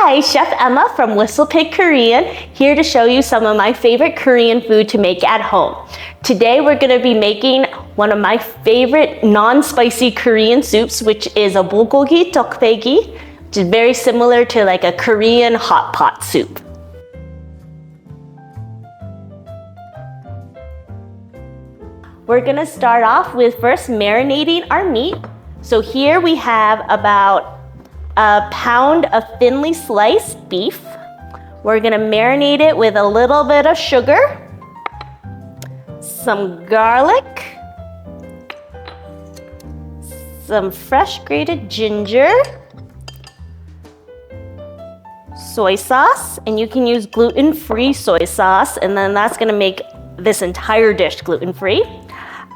Hi, Chef Emma from Whistle Pig Korean, here to show you some of my favorite Korean food to make at home. Today we're going to be making one of my favorite non-spicy Korean soups, which is a Bulgogi Ddukbaegi, which is very similar to like a Korean hot pot soup. We're going to start off with first marinating our meat. So here we have about a pound of thinly sliced beef. We're gonna marinate it with a little bit of sugar, some garlic, some fresh grated ginger, soy sauce, and you can use gluten-free soy sauce, and then that's gonna make this entire dish gluten-free.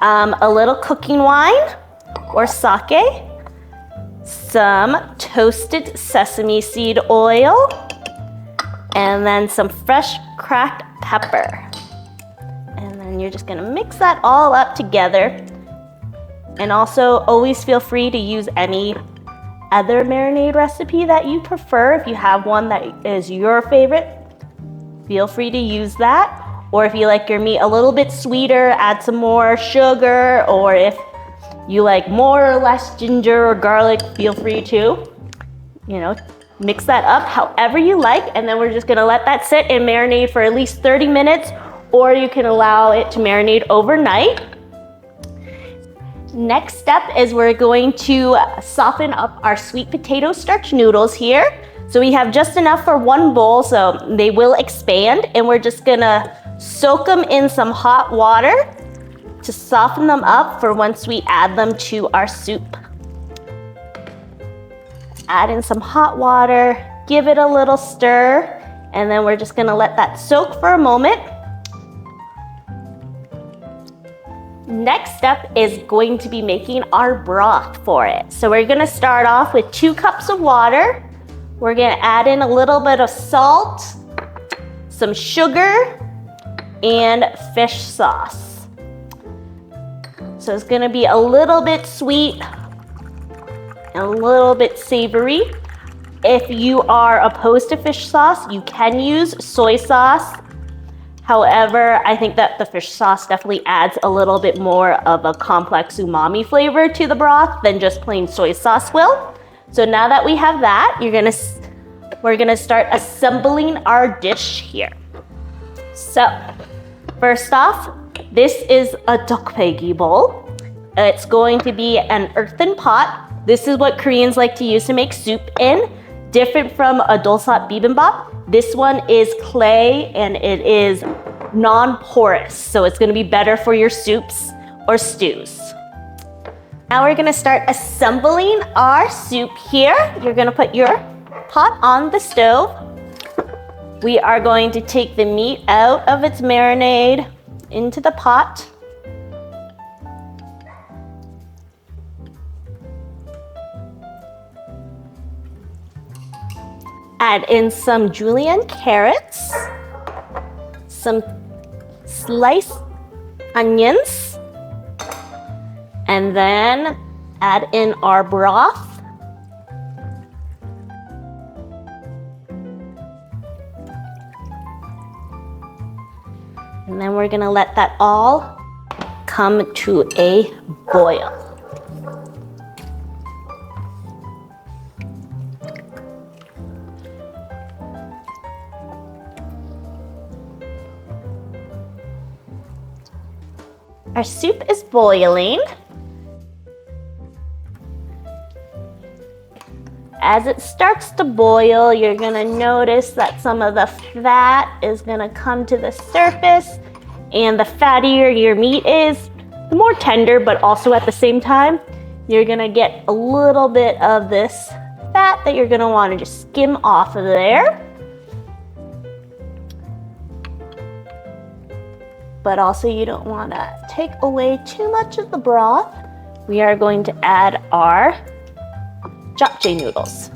A little cooking wine or sake, some toasted sesame seed oil, and then some fresh cracked pepper. And then you're just gonna mix that all up together. And also always feel free to use any other marinade recipe that you prefer. If you have one that is your favorite, feel free to use that. Or if you like your meat a little bit sweeter, add some more sugar, or if you like more or less ginger or garlic, feel free to, mix that up however you like, and then we're just gonna let that sit and marinate for at least 30 minutes, or you can allow it to marinate overnight. Next step is we're going to soften up our sweet potato starch noodles here. So we have just enough for one bowl, so they will expand, and we're just gonna soak them in some hot water to soften them up for once we add them to our soup. Add in some hot water, give it a little stir, and then we're just gonna let that soak for a moment. Next step is going to be making our broth for it. So we're gonna start off with 2 cups of water. We're gonna add in a little bit of salt, some sugar, and fish sauce. So it's gonna be a little bit sweet and a little bit savory. If you are opposed to fish sauce, you can use soy sauce. However, I think that the fish sauce definitely adds a little bit more of a complex umami flavor to the broth than just plain soy sauce will. So now that we have that, we're gonna start assembling our dish here. So first off, this is a Ddukbaegi bowl. It's going to be an earthen pot. This is what Koreans like to use to make soup in. Different from a dolsot bibimbap, this one is clay and it is non-porous, so it's gonna be better for your soups or stews. Now we're gonna start assembling our soup here. You're gonna put your pot on the stove. We are going to take the meat out of its marinade into the pot. Add in some julienne carrots, some sliced onions, and then add in our broth. And then we're gonna let that all come to a boil. Our soup is boiling. As it starts to boil, you're gonna notice that some of the fat is gonna come to the surface, and the fattier your meat is, the more tender, but also at the same time, you're gonna get a little bit of this fat that you're gonna wanna just skim off of there. But also you don't wanna take away too much of the broth. We are going to add our japchae noodles.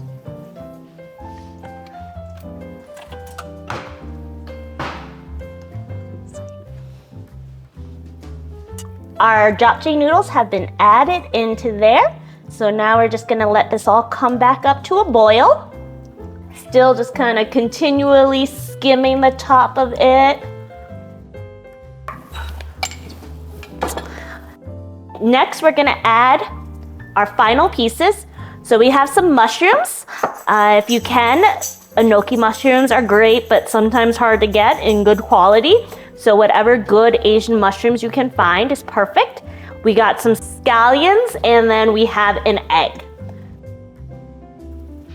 Our japchae noodles have been added into there. So now we're just gonna let this all come back up to a boil. Still just kind of continually skimming the top of it. Next, we're gonna add our final pieces. So we have some mushrooms. If you can, enoki mushrooms are great, but sometimes hard to get in good quality. So whatever good Asian mushrooms you can find is perfect. We got some scallions, and then we have an egg.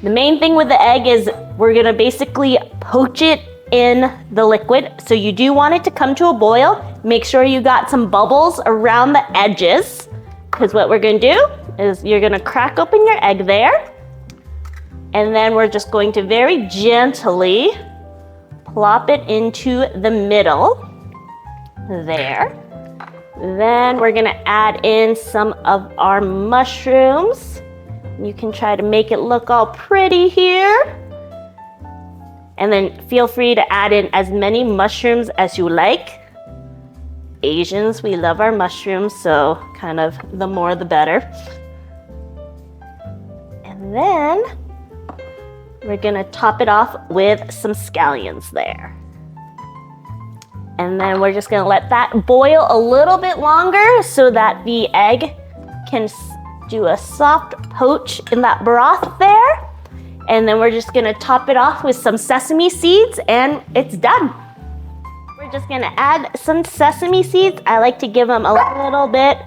The main thing with the egg is we're gonna basically poach it in the liquid. So you do want it to come to a boil. Make sure you got some bubbles around the edges, because what we're gonna do is you're gonna crack open your egg there, and then we're just going to very gently plop it into the middle there. Then we're gonna add in some of our mushrooms. You can try to make it look all pretty here. And then feel free to add in as many mushrooms as you like. Asians, we love our mushrooms, so kind of the more the better. And then we're gonna top it off with some scallions there. And then we're just gonna let that boil a little bit longer so that the egg can do a soft poach in that broth there. And then we're just gonna top it off with some sesame seeds, and it's done. We're just gonna add some sesame seeds. I like to give them a little bit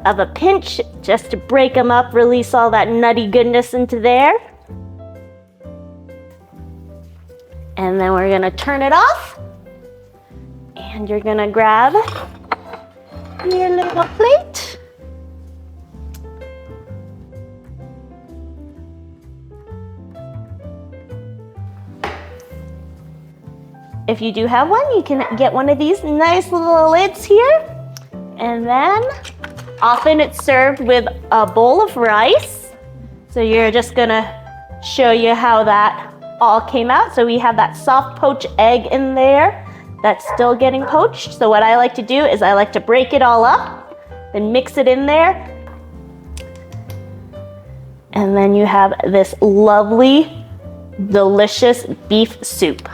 of a pinch just to break them up, release all that nutty goodness into there. And then we're gonna turn it off. And you're gonna grab your little plate. If you do have one, you can get one of these nice little lids here. And then often it's served with a bowl of rice. So you're just gonna show you how that all came out. So we have that soft poached egg in there that's still getting poached. So what I like to do is I like to break it all up, then mix it in there. And then you have this lovely, delicious beef soup.